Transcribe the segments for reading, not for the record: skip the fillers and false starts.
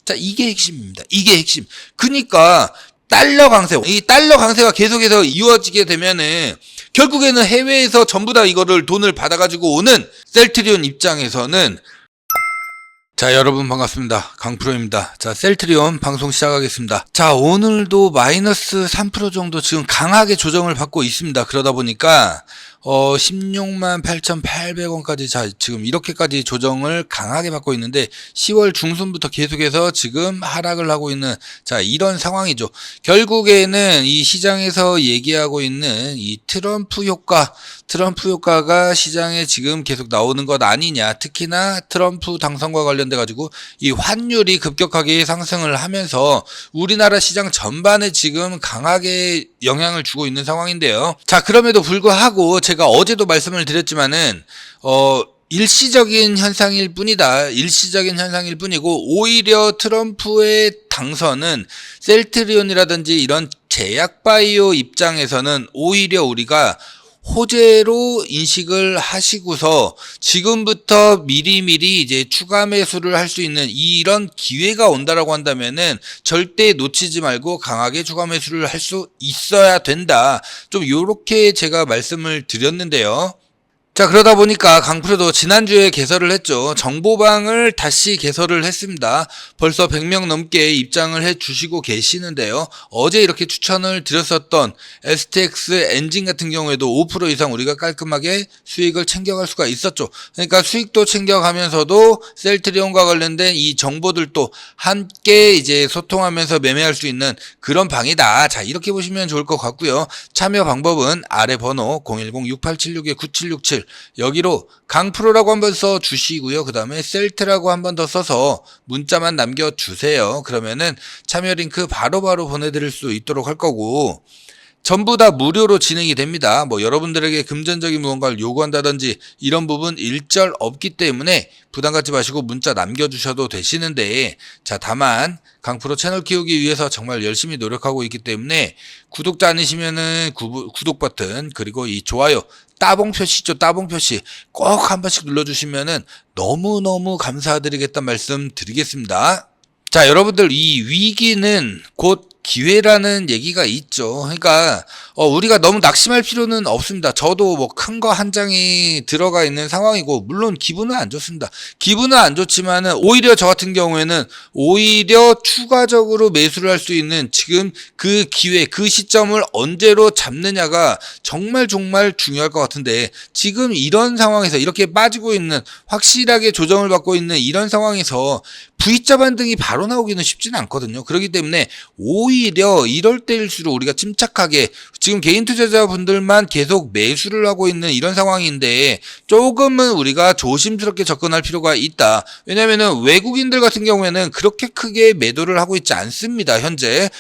자, 이게 핵심입니다. 이게 핵심. 그니까 달러 강세, 이 달러 강세가 계속해서 이어지게 되면은 결국에는 해외에서 전부 다 이거를 돈을 받아가지고 오는 셀트리온 입장에서는, 자, 여러분 반갑습니다. 강프로입니다. 자, 셀트리온 방송 시작하겠습니다. 자, 오늘도 마이너스 3% 정도 지금 강하게 조정을 받고 있습니다. 그러다 보니까 16만 8,800원까지 자, 지금 이렇게까지 조정을 강하게 받고 있는데 10월 중순부터 계속해서 지금 하락을 하고 있는, 자, 이런 상황이죠. 결국에는 이 시장에서 얘기하고 있는 이 트럼프 효과가 시장에 지금 계속 나오는 것 아니냐. 특히나 트럼프 당선과 관련돼 가지고 이 환율이 급격하게 상승을 하면서 우리나라 시장 전반에 지금 강하게 영향을 주고 있는 상황인데요. 자, 그럼에도 불구하고 제가 어제도 말씀을 드렸지만은 일시적인 현상일 뿐이다. 일시적인 현상일 뿐이고, 오히려 트럼프의 당선은 셀트리온이라든지 이런 제약바이오 입장에서는 오히려 우리가 호재로 인식을 하시고서 지금부터 미리미리 이제 추가 매수를 할 수 있는 이런 기회가 온다라고 한다면은 절대 놓치지 말고 강하게 추가 매수를 할 수 있어야 된다. 좀 요렇게 제가 말씀을 드렸는데요. 자, 그러다 보니까 강프로도 지난주에 개설을 했죠. 정보방을 다시 개설을 했습니다. 벌써 100명 넘게 입장을 해 주시고 계시는데요. 어제 이렇게 추천을 드렸었던 STX 엔진 같은 경우에도 5% 이상 우리가 깔끔하게 수익을 챙겨갈 수가 있었죠. 그러니까 수익도 챙겨가면서도 셀트리온과 관련된 이 정보들도 함께 이제 소통하면서 매매할 수 있는 그런 방이다. 자, 이렇게 보시면 좋을 것 같고요. 참여 방법은 아래 번호 010-6876-9767 여기로 강프로라고 한번 써 주시고요. 그 다음에 셀트라고 한번 더 써서 문자만 남겨주세요. 그러면은 참여 링크 바로바로 보내드릴 수 있도록 할 거고, 전부 다 무료로 진행이 됩니다. 뭐 여러분들에게 금전적인 무언가를 요구한다든지 이런 부분 일절 없기 때문에 부담 갖지 마시고 문자 남겨주셔도 되시는데, 자, 다만 강프로 채널 키우기 위해서 정말 열심히 노력하고 있기 때문에 구독자 아니시면은 구독 버튼, 그리고 이 좋아요 따봉 표시 있죠. 따봉 표시 꼭 한 번씩 눌러주시면은 너무너무 감사드리겠다는 말씀 드리겠습니다. 자, 여러분들, 이 위기는 곧 기회라는 얘기가 있죠. 그러니까 우리가 너무 낙심할 필요는 없습니다. 저도 뭐 큰 거 한 장이 들어가 있는 상황이고, 물론 기분은 안 좋습니다. 기분은 안 좋지만은 오히려 저 같은 경우에는 오히려 추가적으로 매수를 할 수 있는 지금 그 기회, 그 시점을 언제로 잡느냐가 정말 중요할 것 같은데, 지금 이런 상황에서 이렇게 빠지고 있는, 확실하게 조정을 받고 있는 이런 상황에서 V자 반등이 바로 나오기는 쉽지는 않거든요. 그렇기 때문에 오히려 이럴 때일수록 우리가 침착하게, 지금 개인 투자자분들만 계속 매수를 하고 있는 이런 상황인데 조금은 우리가 조심스럽게 접근할 필요가 있다. 왜냐면은 외국인들 같은 경우에는 그렇게 크게 매도를 하고 있지 않습니다. 현재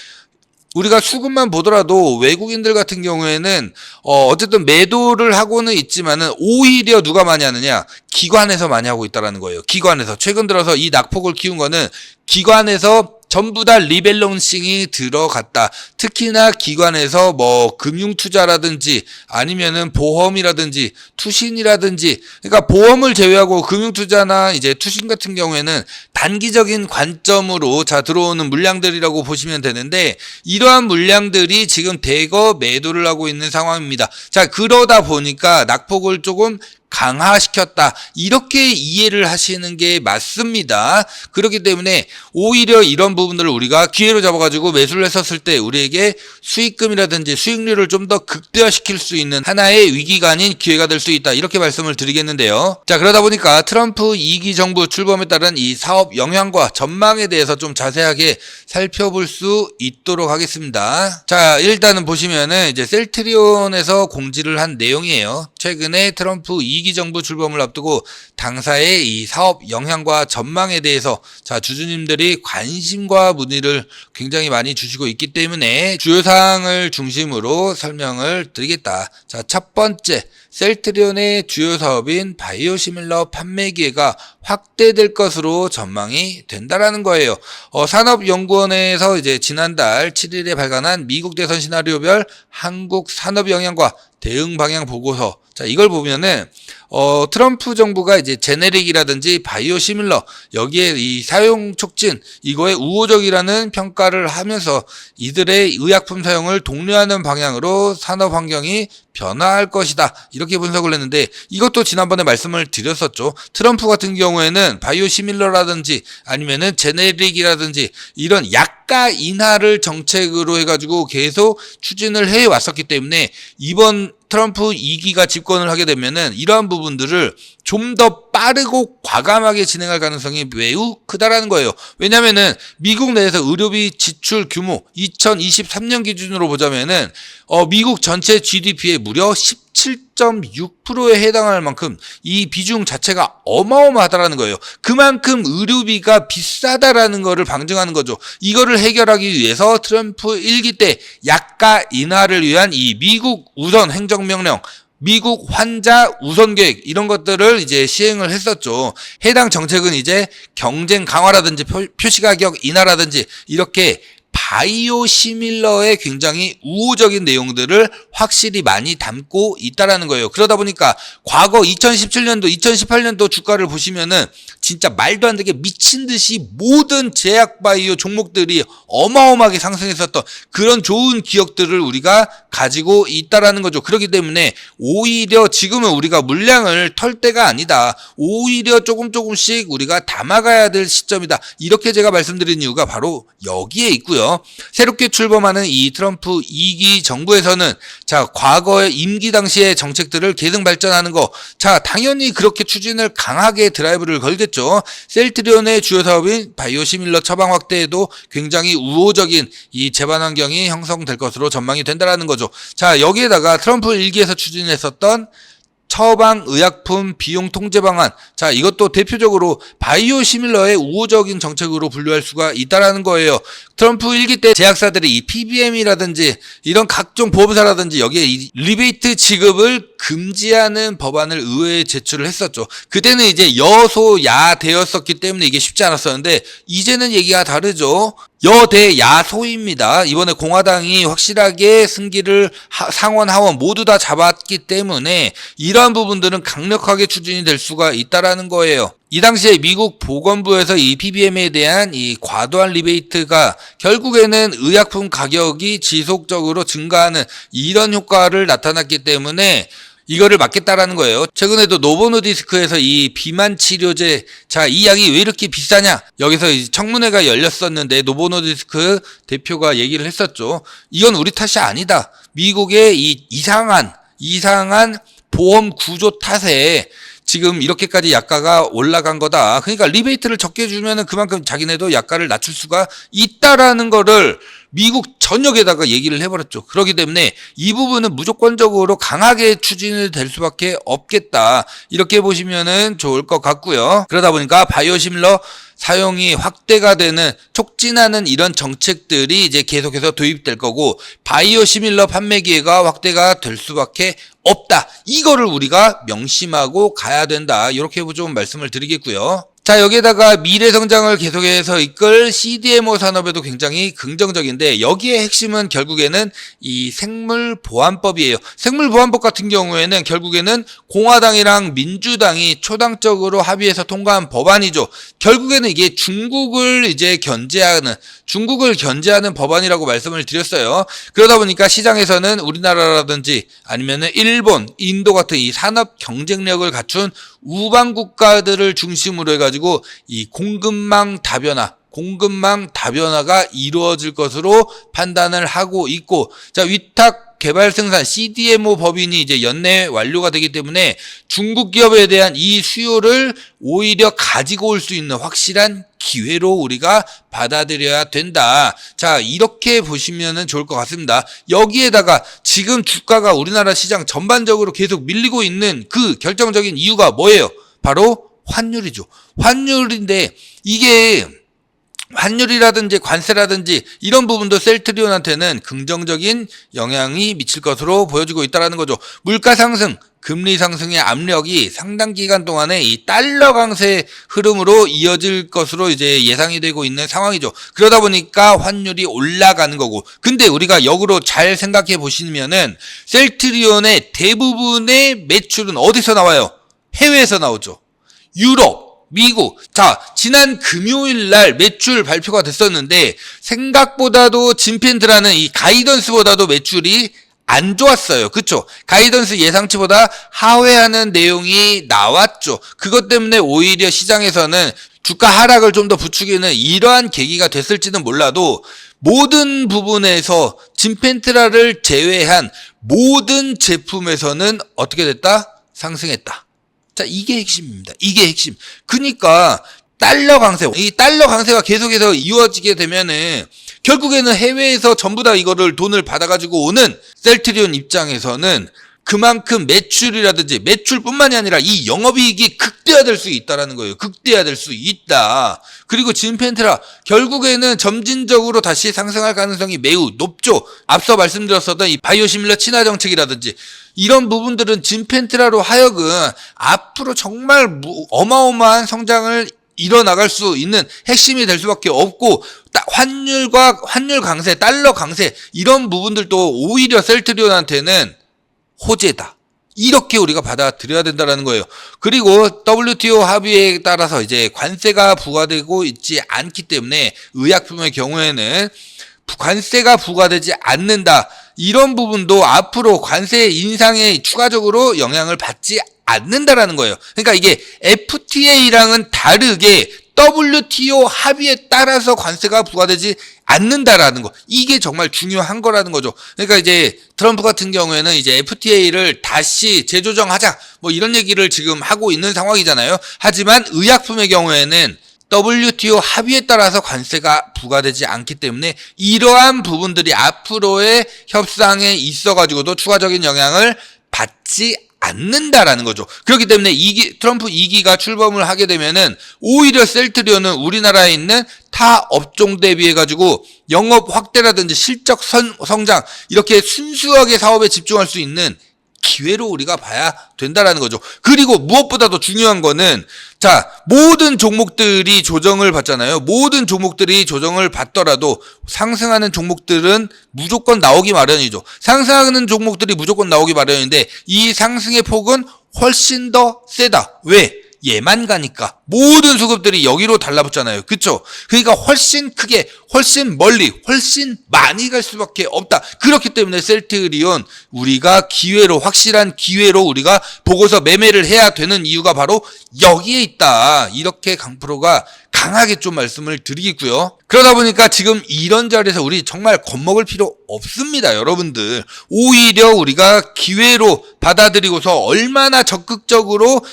우리가 수급만 보더라도 외국인들 같은 경우에는 어쨌든 매도를 하고는 있지만은 오히려 누가 많이 하느냐, 기관에서 많이 하고 있다라는 거예요. 기관에서 최근 들어서 이 낙폭을 키운 거는 기관에서 전부 다 리밸런싱이 들어갔다. 특히나 기관에서 뭐 금융투자라든지 아니면은 보험이라든지 투신이라든지, 그러니까 보험을 제외하고 금융투자나 이제 투신 같은 경우에는 단기적인 관점으로 자 들어오는 물량들이라고 보시면 되는데, 이러한 물량들이 지금 대거 매도를 하고 있는 상황입니다. 자, 그러다 보니까 낙폭을 조금 강화시켰다, 이렇게 이해를 하시는 게 맞습니다. 그렇기 때문에 오히려 이런 부분들을 우리가 기회로 잡아가지고 매수를 했었을 때 우리에게 수익금이라든지 수익률을 좀 더 극대화시킬 수 있는 하나의 위기가 아닌 기회가 될 수 있다, 이렇게 말씀을 드리겠는데요. 자, 그러다 보니까 트럼프 2기 정부 출범에 따른 이 사업 영향과 전망에 대해서 좀 자세하게 살펴볼 수 있도록 하겠습니다. 자, 일단은 보시면은 이제 셀트리온에서 공지를 한 내용이에요. 최근에 트럼프 2기 정부 출범을 앞두고 당사의 이 사업 영향과 전망에 대해서 자 주주님들이 관심과 문의를 굉장히 많이 주시고 있기 때문에 주요 사항을 중심으로 설명을 드리겠다. 자, 첫 번째, 셀트리온의 주요 사업인 바이오시밀러 판매 기회가 확대될 것으로 전망이 된다라는 거예요. 산업연구원에서 이제 지난달 7일에 발간한 미국 대선 시나리오별 한국 산업 영향과 대응 방향 보고서. 자, 이걸 보면은 트럼프 정부가 이제 제네릭이라든지 바이오시밀러 여기에 이 사용 촉진 이거에 우호적이라는 평가를 하면서 이들의 의약품 사용을 독려하는 방향으로 산업 환경이 변화할 것이다. 이렇게 분석을 했는데 이것도 지난번에 말씀을 드렸었죠. 트럼프 같은 경우에는 바이오시밀러라든지 아니면은 제네릭이라든지 이런 약가 인하를 정책으로 해가지고 계속 추진을 해 왔었기 때문에 이번 트럼프 2기가 집권을 하게 되면은 이러한 부분들을 좀 더 빠르고 과감하게 진행할 가능성이 매우 크다라는 거예요. 왜냐면은 미국 내에서 의료비 지출 규모 2023년 기준으로 보자면은 미국 전체 GDP의 무려 17.6%에 해당할 만큼 이 비중 자체가 어마어마하다라는 거예요. 그만큼 의료비가 비싸다라는 거를 방증하는 거죠. 이거를 해결하기 위해서 트럼프 1기 때 약가 인하를 위한 이 미국 우선 행정명령 미국 환자 우선 계획 이런 것들을 이제 시행을 했었죠. 해당 정책은 이제 경쟁 강화라든지 표시가격 인하라든지 이렇게 바이오시밀러의 굉장히 우호적인 내용들을 확실히 많이 담고 있다라는 거예요. 그러다 보니까 과거 2017년도, 2018년도 주가를 보시면은 진짜 말도 안 되게 미친 듯이 모든 제약 바이오 종목들이 어마어마하게 상승했었던 그런 좋은 기억들을 우리가 가지고 있다라는 거죠. 그렇기 때문에 오히려 지금은 우리가 물량을 털 때가 아니다. 오히려 조금씩 우리가 담아가야 될 시점이다. 이렇게 제가 말씀드린 이유가 바로 여기에 있고요. 새롭게 출범하는 이 트럼프 2기 정부에서는 자, 과거의 임기 당시의 정책들을 계승 발전하는 거. 자, 당연히 그렇게 추진을 강하게 드라이브를 걸겠죠. 셀트리온의 주요 사업인 바이오시밀러 처방 확대에도 굉장히 우호적인 이 재반 환경이 형성될 것으로 전망이 된다라는 거죠. 자, 여기에다가 트럼프 1기에서 추진했었던 처방의약품 비용 통제 방안. 자, 이것도 대표적으로 바이오시밀러의 우호적인 정책으로 분류할 수가 있다라는 거예요. 트럼프 1기 때 제약사들이 이 PBM이라든지 이런 각종 보험사라든지 여기에 이 리베이트 지급을 금지하는 법안을 의회에 제출을 했었죠. 그때는 이제 여소야대였었기 때문에 이게 쉽지 않았었는데 이제는 얘기가 다르죠. 여대야소입니다. 이번에 공화당이 확실하게 승기를 상원 하원 모두 다 잡았기 때문에 이러한 부분들은 강력하게 추진이 될 수가 있다라는 거예요. 이 당시에 미국 보건부에서 이 PBM에 대한 이 과도한 리베이트가 결국에는 의약품 가격이 지속적으로 증가하는 이런 효과를 나타났기 때문에 이거를 막겠다라는 거예요. 최근에도 노보노디스크에서 이 비만 치료제, 자, 이 약이 왜 이렇게 비싸냐? 여기서 청문회가 열렸었는데 노보노디스크 대표가 얘기를 했었죠. 이건 우리 탓이 아니다. 미국의 이 이상한 보험 구조 탓에 지금 이렇게까지 약가가 올라간 거다. 그러니까 리베이트를 적게 주면은 그만큼 자기네도 약가를 낮출 수가 있다라는 거를 미국 전역에다가 얘기를 해버렸죠. 그렇기 때문에 이 부분은 무조건적으로 강하게 추진이 될 수밖에 없겠다. 이렇게 보시면은 좋을 것 같고요. 그러다 보니까 바이오시밀러 사용이 확대가 되는 촉진하는 이런 정책들이 이제 계속해서 도입될 거고 바이오시밀러 판매 기회가 확대가 될 수밖에 없다. 이거를 우리가 명심하고 가야 된다. 이렇게 좀 말씀을 드리겠고요. 자, 여기에다가 미래 성장을 계속해서 이끌 CDMO 산업에도 굉장히 긍정적인데 여기에 핵심은 결국에는 이 생물보안법이에요. 생물보안법 같은 경우에는 결국에는 공화당이랑 민주당이 초당적으로 합의해서 통과한 법안이죠. 결국에는 이게 중국을 견제하는 법안이라고 말씀을 드렸어요. 그러다 보니까 시장에서는 우리나라라든지 아니면은 일본, 인도 같은 이 산업 경쟁력을 갖춘 우방 국가들을 중심으로 해가지고 이 공급망 다변화가 이루어질 것으로 판단을 하고 있고, 자, 위탁 개발 생산 CDMO 법인이 이제 연내 완료가 되기 때문에 중국 기업에 대한 이 수요를 오히려 가지고 올 수 있는 확실한 기회로 우리가 받아들여야 된다. 자, 이렇게 보시면은 좋을 것 같습니다. 여기에다가 지금 주가가 우리나라 시장 전반적으로 계속 밀리고 있는 그 결정적인 이유가 뭐예요? 바로 환율이죠. 환율인데 이게 환율이라든지 관세라든지 이런 부분도 셀트리온한테는 긍정적인 영향이 미칠 것으로 보여지고 있다는 거죠. 물가 상승, 금리 상승의 압력이 상당 기간 동안에 이 달러 강세 흐름으로 이어질 것으로 이제 예상이 되고 있는 상황이죠. 그러다 보니까 환율이 올라가는 거고. 근데 우리가 역으로 잘 생각해 보시면은 셀트리온의 대부분의 매출은 어디서 나와요? 해외에서 나오죠. 유럽, 미국. 자, 지난 금요일 날 매출 발표가 됐었는데 생각보다도 진펜트라는 이 가이던스보다도 매출이 안 좋았어요. 그쵸? 가이던스 예상치보다 하회하는 내용이 나왔죠. 그것 때문에 오히려 시장에서는 주가 하락을 좀 더 부추기는 이러한 계기가 됐을지는 몰라도 모든 부분에서 진펜트라를 제외한 모든 제품에서는 어떻게 됐다? 상승했다. 자, 이게 핵심입니다. 이게 핵심. 그러니까 달러 강세, 이 달러 강세가 계속해서 이어지게 되면은 결국에는 해외에서 전부 다 이거를 돈을 받아가지고 오는 셀트리온 입장에서는 그만큼 매출이라든지 매출뿐만이 아니라 이 영업이익이 극대화될 수 있다라는 거예요. 극대화될 수 있다. 그리고 진펜트라 결국에는 점진적으로 다시 상승할 가능성이 매우 높죠. 앞서 말씀드렸었던 이 바이오시밀러 친화 정책이라든지 이런 부분들은 진펜트라로 하여금 앞으로 정말 어마어마한 성장을 일어나갈 수 있는 핵심이 될 수밖에 없고 환율 강세, 달러 강세 이런 부분들도 오히려 셀트리온한테는 호재다. 이렇게 우리가 받아들여야 된다는 거예요. 그리고 WTO 합의에 따라서 이제 관세가 부과되고 있지 않기 때문에 의약품의 경우에는 관세가 부과되지 않는다. 이런 부분도 앞으로 관세 인상에 추가적으로 영향을 받지 않는다라는 거예요. 그러니까 이게 FTA랑은 다르게 WTO 합의에 따라서 관세가 부과되지 않는다라는 거. 이게 정말 중요한 거라는 거죠. 그러니까 이제 트럼프 같은 경우에는 이제 FTA를 다시 재조정하자. 뭐 이런 얘기를 지금 하고 있는 상황이잖아요. 하지만 의약품의 경우에는 WTO 합의에 따라서 관세가 부과되지 않기 때문에 이러한 부분들이 앞으로의 협상에 있어가지고도 추가적인 영향을 받지 않는다라는 거죠. 그렇기 때문에 트럼프 2기가 출범을 하게 되면은 오히려 셀트리온은 우리나라에 있는 타 업종 대비해 가지고 영업 확대라든지 실적 성장 이렇게 순수하게 사업에 집중할 수 있는 기회로 우리가 봐야 된다라는 거죠. 그리고 무엇보다도 중요한 거는 자, 모든 종목들이 조정을 받잖아요. 모든 종목들이 조정을 받더라도 상승하는 종목들은 무조건 나오기 마련이죠. 상승하는 종목들이 무조건 나오기 마련인데 이 상승의 폭은 훨씬 더 세다. 왜? 얘만 가니까 모든 수급들이 여기로 달라붙잖아요. 그쵸? 그러니까 훨씬 크게, 훨씬 멀리, 훨씬 많이 갈 수밖에 없다. 그렇기 때문에 셀트리온 우리가 기회로, 확실한 기회로 우리가 보고서 매매를 해야 되는 이유가 바로 여기에 있다. 이렇게 강프로가 강하게 좀 말씀을 드리겠고요. 그러다 보니까 지금 이런 자리에서 우리 정말 겁먹을 필요 없습니다, 여러분들. 오히려 우리가 기회로 받아들이고서 얼마나 적극적으로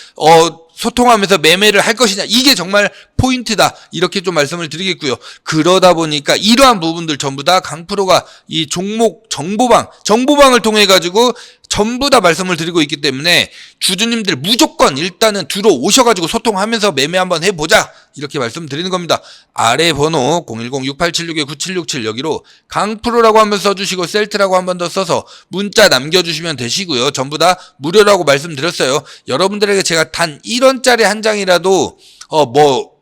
소통하면서 매매를 할 것이냐, 이게 정말 포인트다, 이렇게 좀 말씀을 드리겠고요. 그러다 보니까 이러한 부분들 전부 다 강프로가 이 종목 정보방을 통해 가지고 전부 다 말씀을 드리고 있기 때문에 주주님들 무조건 일단은 들어오셔가지고 소통하면서 매매 한번 해보자, 이렇게 말씀드리는 겁니다. 아래 번호 010-6876-9767 여기로 강프로라고 한번 써주시고 셀트라고 한 번 더 써서 문자 남겨주시면 되시고요. 전부 다 무료라고 말씀드렸어요. 여러분들에게 제가 단 1원짜리 한 장이라도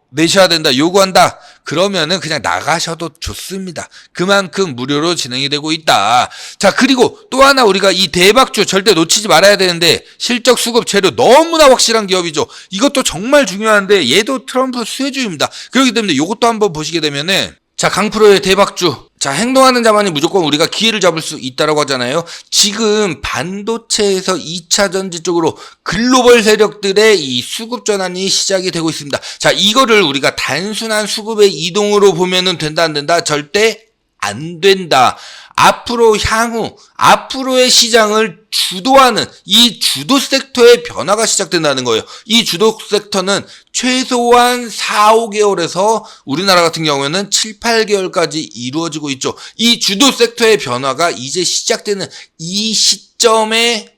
내셔야 된다, 요구한다, 그러면은 그냥 나가셔도 좋습니다. 그만큼 무료로 진행이 되고 있다. 자, 그리고 또 하나 우리가 이 대박주 절대 놓치지 말아야 되는데 실적 수급 재료 너무나 확실한 기업이죠. 이것도 정말 중요한데 얘도 트럼프 수혜주입니다. 그렇기 때문에 이것도 한번 보시게 되면은 자, 강프로의 대박주. 자, 행동하는 자만이 무조건 우리가 기회를 잡을 수 있다라고 하잖아요. 지금 반도체에서 2차 전지 쪽으로 글로벌 세력들의 이 수급 전환이 시작이 되고 있습니다. 자, 이거를 우리가 단순한 수급의 이동으로 보면은 된다, 안 된다? 절대 안 된다. 앞으로의 시장을 주도하는 이 주도 섹터의 변화가 시작된다는 거예요. 이 주도 섹터는 최소한 4, 5개월에서 우리나라 같은 경우에는 7, 8개월까지 이루어지고 있죠. 이 주도 섹터의 변화가 이제 시작되는 이 시점에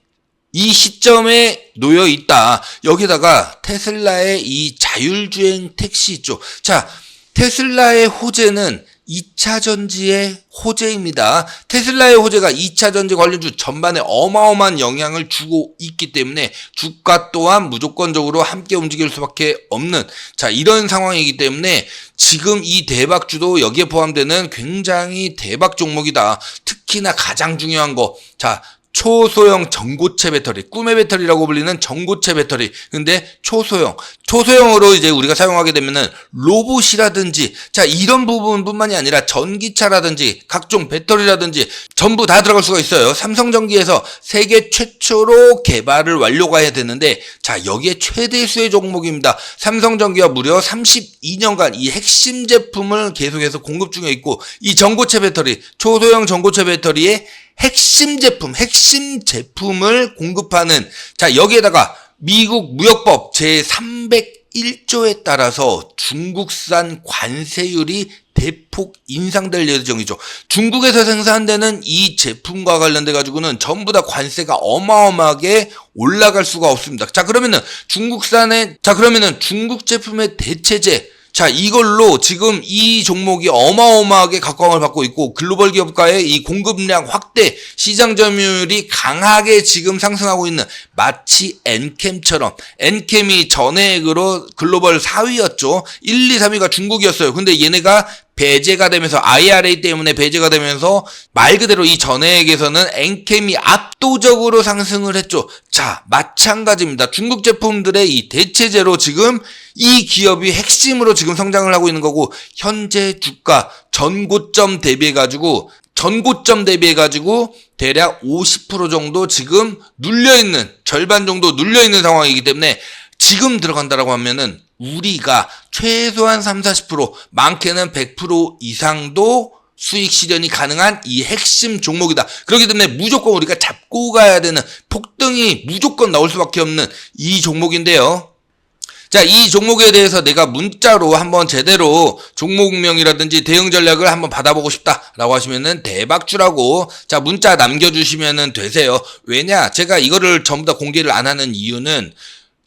놓여 있다. 여기다가 테슬라의 이 자율주행 택시 있죠. 자, 테슬라의 호재는 2차 전지의 호재입니다. 테슬라의 호재가 2차 전지 관련주 전반에 어마어마한 영향을 주고 있기 때문에 주가 또한 무조건적으로 함께 움직일 수밖에 없는 이런 상황이기 때문에 지금 이 대박주도 여기에 포함되는 굉장히 대박 종목이다. 특히나 가장 중요한 거 초소형 전고체 배터리, 꿈의 배터리라고 불리는 전고체 배터리. 근데 초소형으로 이제 우리가 사용하게 되면은 로봇이라든지 이런 부분뿐만이 아니라 전기차라든지 각종 배터리라든지 전부 다 들어갈 수가 있어요. 삼성전기에서 세계 최초로 개발을 완료가 되는데 여기에 최대수의 종목입니다. 삼성전기가 무려 32년간 이 핵심 제품을 계속해서 공급 중에 있고, 이 전고체 배터리, 초소형 전고체 배터리의 핵심 제품을 공급하는, 여기에다가 미국 무역법 제301조에 따라서 중국산 관세율이 대폭 인상될 예정이죠. 중국에서 생산되는 이 제품과 관련돼 가지고는 전부 다 관세가 어마어마하게 올라갈 수가 없습니다. 그러면은 중국 제품의 대체제, 이걸로 지금 이 종목이 어마어마하게 각광을 받고 있고, 글로벌 기업가의 이 공급량 확대, 시장 점유율이 강하게 지금 상승하고 있는, 마치 엔캠처럼, 엔캠이 전해액으로 글로벌 4위였죠. 1, 2, 3위가 중국이었어요. 근데 얘네가 배제가 되면서, IRA 때문에 배제가 되면서 말 그대로 이 전해액에서는 엔캠이 압도적으로 상승을 했죠. 마찬가지입니다. 중국 제품들의 이 대체제로 지금 이 기업이 핵심으로 지금 성장을 하고 있는 거고, 현재 주가 전고점 대비해가지고 대략 50% 정도 지금 눌려있는, 절반 정도 눌려있는 상황이기 때문에 지금 들어간다라고 하면은 우리가 최소한 30-40%, 많게는 100% 이상도 수익 실현이 가능한 이 핵심 종목이다. 그렇기 때문에 무조건 우리가 잡고 가야 되는, 폭등이 무조건 나올 수밖에 없는 이 종목인데요. 이 종목에 대해서 내가 문자로 한번 제대로 종목명이라든지 대응 전략을 한번 받아보고 싶다라고 하시면은 대박주라고 문자 남겨주시면은 되세요. 왜냐? 제가 이거를 전부 다 공개를 안 하는 이유는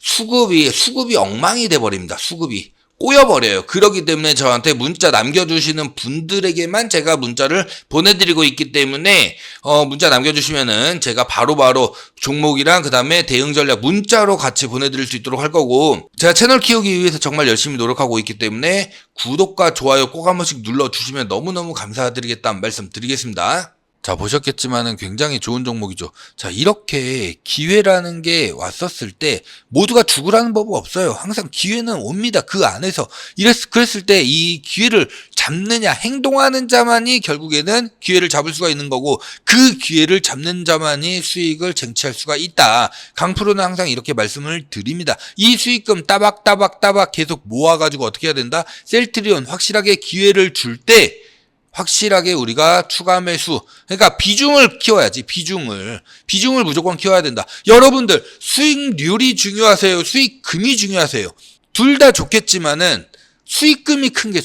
수급이 엉망이 돼버립니다. 수급이 꼬여버려요. 그렇기 때문에 저한테 문자 남겨주시는 분들에게만 제가 문자를 보내드리고 있기 때문에 문자 남겨주시면은 제가 바로바로 종목이랑 그 다음에 대응 전략 문자로 같이 보내드릴 수 있도록 할 거고, 제가 채널 키우기 위해서 정말 열심히 노력하고 있기 때문에 구독과 좋아요 꼭 한 번씩 눌러주시면 너무너무 감사드리겠다는 말씀 드리겠습니다. 보셨겠지만은 굉장히 좋은 종목이죠. 이렇게 기회라는 게 왔었을 때 모두가 죽으라는 법은 없어요. 항상 기회는 옵니다. 그 안에서. 그랬을 때 이 기회를 잡느냐, 행동하는 자만이 결국에는 기회를 잡을 수가 있는 거고, 그 기회를 잡는 자만이 수익을 쟁취할 수가 있다. 강프로는 항상 이렇게 말씀을 드립니다. 이 수익금 따박따박 계속 모아가지고 어떻게 해야 된다? 셀트리온 확실하게 기회를 줄 때 확실하게 우리가 추가 매수, 그러니까 비중을 키워야지. 비중을 무조건 키워야 된다. 여러분들 수익률이 중요하세요? 수익금이 중요하세요? 둘 다 좋겠지만은 수익금이 큰 게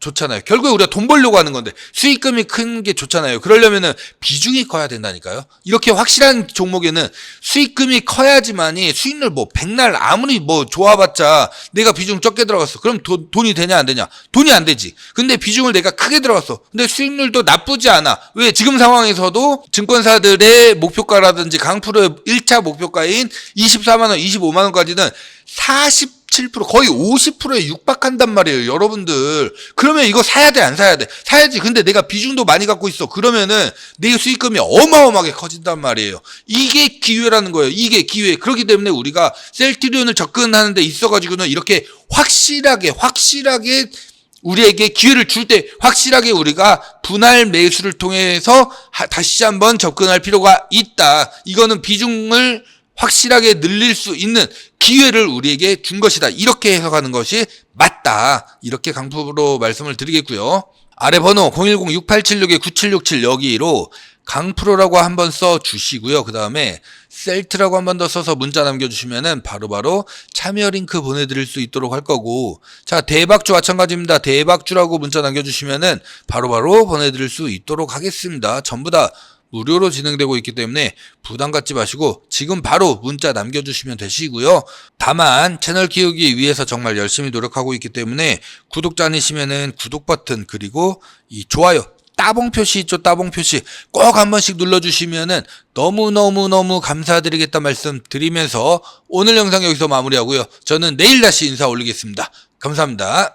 좋잖아요. 결국에 우리가 돈 벌려고 하는 건데 수익금이 큰 게 좋잖아요. 그러려면은 비중이 커야 된다니까요. 이렇게 확실한 종목에는 수익금이 커야지만이 수익률 백날 아무리 좋아봤자 내가 비중 적게 들어갔어. 그럼 돈이 되냐 안 되냐? 돈이 안 되지. 근데 비중을 내가 크게 들어갔어. 근데 수익률도 나쁘지 않아. 왜? 지금 상황에서도 증권사들의 목표가라든지 강프로의 1차 목표가인 24만원, 25만원까지는 47%, 거의 50%에 육박한단 말이에요, 여러분들. 그러면 이거 사야 돼, 안 사야 돼? 사야지. 근데 내가 비중도 많이 갖고 있어. 그러면은 내 수익금이 어마어마하게 커진단 말이에요. 이게 기회라는 거예요. 이게 기회. 그렇기 때문에 우리가 셀트리온을 접근하는 데 있어가지고는 이렇게 확실하게 우리에게 기회를 줄 때 확실하게 우리가 분할 매수를 통해서 다시 한번 접근할 필요가 있다. 이거는 비중을 확실하게 늘릴 수 있는 기회를 우리에게 준 것이다. 이렇게 해석하는 것이 맞다. 이렇게 강프로 말씀을 드리겠고요. 아래 번호 010-6876-9767 여기로 강프로라고 한번 써주시고요. 그 다음에 셀트라고 한 번 더 써서 문자 남겨주시면은 바로바로 참여 링크 보내드릴 수 있도록 할 거고, 대박주 마찬가지입니다. 대박주라고 문자 남겨주시면은 바로바로 보내드릴 수 있도록 하겠습니다. 전부 다 무료로 진행되고 있기 때문에 부담 갖지 마시고 지금 바로 문자 남겨주시면 되시고요. 다만 채널 키우기 위해서 정말 열심히 노력하고 있기 때문에 구독자 아니시면은 구독 버튼 그리고 이 좋아요 따봉 표시 있죠? 따봉 표시 꼭 한 번씩 눌러주시면은 너무너무너무 감사드리겠다 말씀 드리면서 오늘 영상 여기서 마무리하고요. 저는 내일 다시 인사 올리겠습니다. 감사합니다.